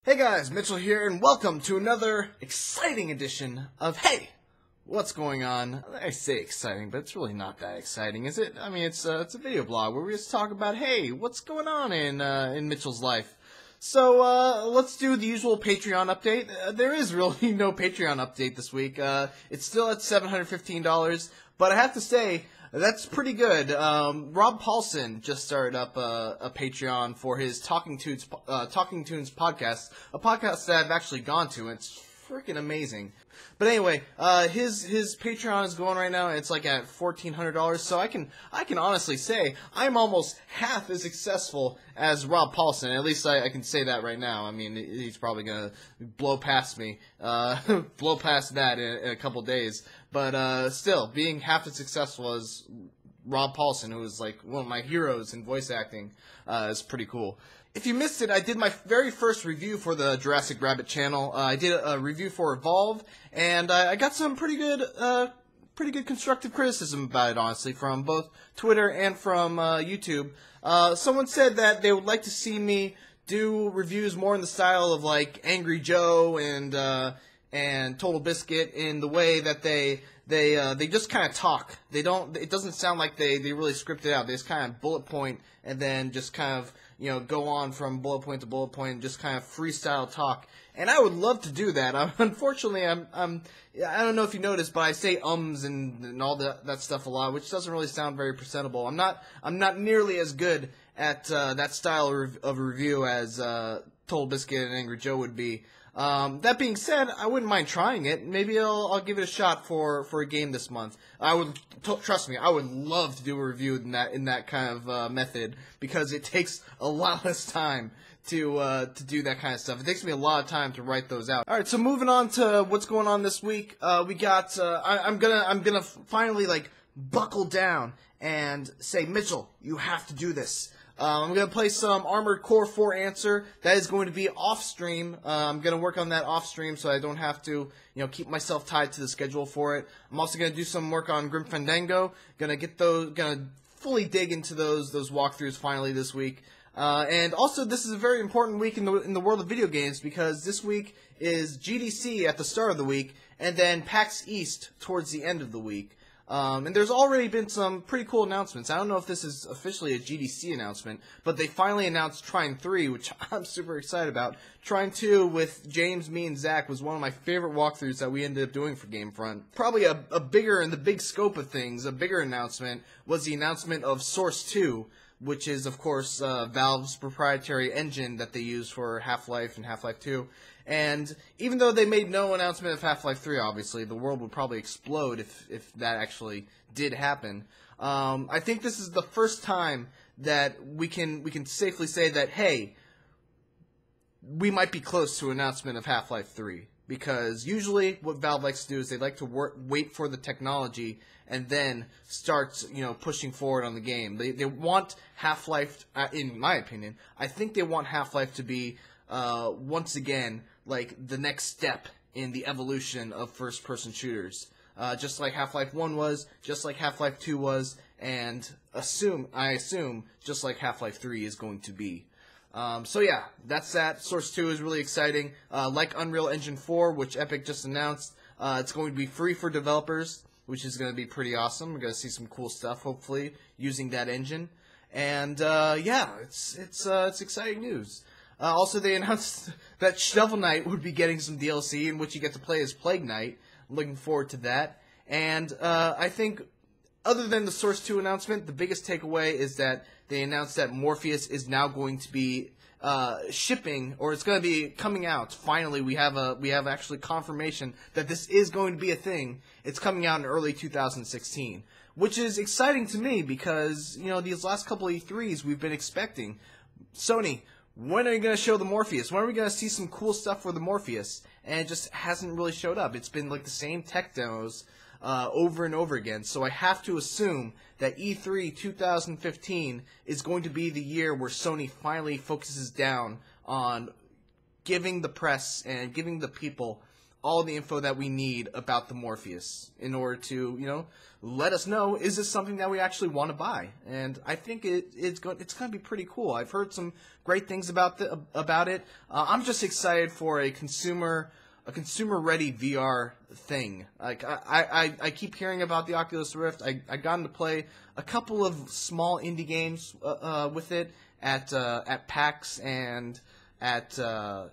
Hey guys, Mitchell here, and welcome to another exciting edition of Hey, What's Going On? I say exciting, but it's really not that exciting, is it? I mean, it's a video blog where we just talk about, hey, what's going on in Mitchell's life. So, let's do the usual Patreon update. There is really no Patreon update this week. It's still at $715, but I have to say, that's pretty good. Rob Paulson just started up a Patreon for his Talking Tunes podcast, a podcast that I've actually gone to, and it's freaking amazing. But anyway, his Patreon is going right now, and it's like at $1,400. So I can honestly say I'm almost half as successful as Rob Paulson. At least I can say that right now. I mean, he's probably gonna blow past me, blow past that in a couple days. But still, being half as successful as Rob Paulson, who is like one of my heroes in voice acting, is pretty cool. If you missed it, I did my very first review for the Jurassic Rabbit channel. I did a review for Evolve, and I got some pretty good constructive criticism about it, honestly, from both Twitter and from YouTube. Someone said that they would like to see me do reviews more in the style of like Angry Joe and Total Biscuit, in the way that they just kind of talk. They don't. It doesn't sound like they really script it out. They just kind of bullet point and then just kind of go on from bullet point to bullet point and just kind of freestyle talk. And I would love to do that. Unfortunately, I don't know if you noticed, but I say ums and all that stuff a lot, which doesn't really sound very presentable. I'm not nearly as good at that style of review as Total Biscuit and Angry Joe would be. That being said, I wouldn't mind trying it. Maybe I'll give it a shot for a game this month. Trust me, I would love to do a review in that kind of method, because it takes a lot less time to do that kind of stuff. It takes me a lot of time to write those out. All right, so moving on to what's going on this week. We got I'm gonna finally like buckle down and say, Mitchell, you have to do this. I'm going to play some Armored Core 4 Answer. That is going to be off stream. I'm going to work on that off stream so I don't have to, keep myself tied to the schedule for it. I'm also going to do some work on Grim Fandango. Going to fully dig into those walkthroughs finally this week. And also, this is a very important week in the world of video games, because this week is GDC at the start of the week, and then PAX East towards the end of the week. And there's already been some pretty cool announcements. I don't know if this is officially a GDC announcement, but they finally announced Trine 3, which I'm super excited about. Trine 2 with James, me, and Zach was one of my favorite walkthroughs that we ended up doing for Gamefront. Probably a bigger, in the big scope of things, a bigger announcement was the announcement of Source 2, which is, of course, Valve's proprietary engine that they use for Half-Life and Half-Life 2. And even though they made no announcement of Half-Life 3, obviously, the world would probably explode if that actually did happen. I think this is the first time that we can safely say that, hey, we might be close to an announcement of Half-Life 3. Because usually what Valve likes to do is they like to wait for the technology and then start, pushing forward on the game. They want Half-Life, in my opinion, I think they want Half-Life to be, once again, like the next step in the evolution of first-person shooters. Just like Half-Life 1 was, just like Half-Life 2 was, and I assume, just like Half-Life 3 is going to be. So yeah, that's that. Source 2 is really exciting. Like Unreal Engine 4, which Epic just announced, it's going to be free for developers, which is going to be pretty awesome. We're going to see some cool stuff, hopefully, using that engine. And, yeah, it's exciting news. Also, they announced that Shovel Knight would be getting some DLC in which you get to play as Plague Knight. I'm looking forward to that. And I think, other than the Source 2 announcement, the biggest takeaway is that they announced that Morpheus is now going to be shipping, or it's going to be coming out. Finally, we have actually confirmation that this is going to be a thing. It's coming out in early 2016, which is exciting to me because, these last couple of E3s we've been expecting. Sony, when are you going to show the Morpheus? When are we going to see some cool stuff for the Morpheus? And it just hasn't really showed up. It's been like the same tech demos over and over again. So I have to assume that E3 2015 is going to be the year where Sony finally focuses down on giving the press and giving the people all the info that we need about the Morpheus in order to, let us know, is this something that we actually want to buy? And I think it's going to be pretty cool. I've heard some great things about it. I'm just excited for a consumer-ready VR thing. Like I keep hearing about the Oculus Rift. I got to play a couple of small indie games with it at PAX and at I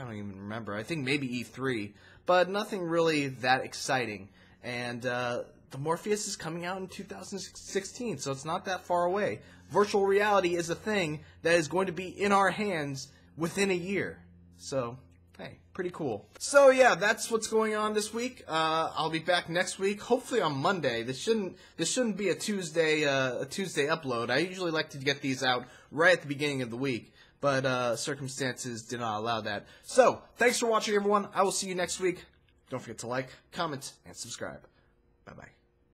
don't even remember. I think maybe E3, but nothing really that exciting. And the Morpheus is coming out in 2016, so it's not that far away. Virtual reality is a thing that is going to be in our hands within a year. So, hey, pretty cool. So yeah, that's what's going on this week. I'll be back next week, hopefully on Monday. This shouldn't be a Tuesday upload. I usually like to get these out right at the beginning of the week, but circumstances did not allow that. So, thanks for watching, everyone. I will see you next week. Don't forget to like, comment, and subscribe. Bye-bye.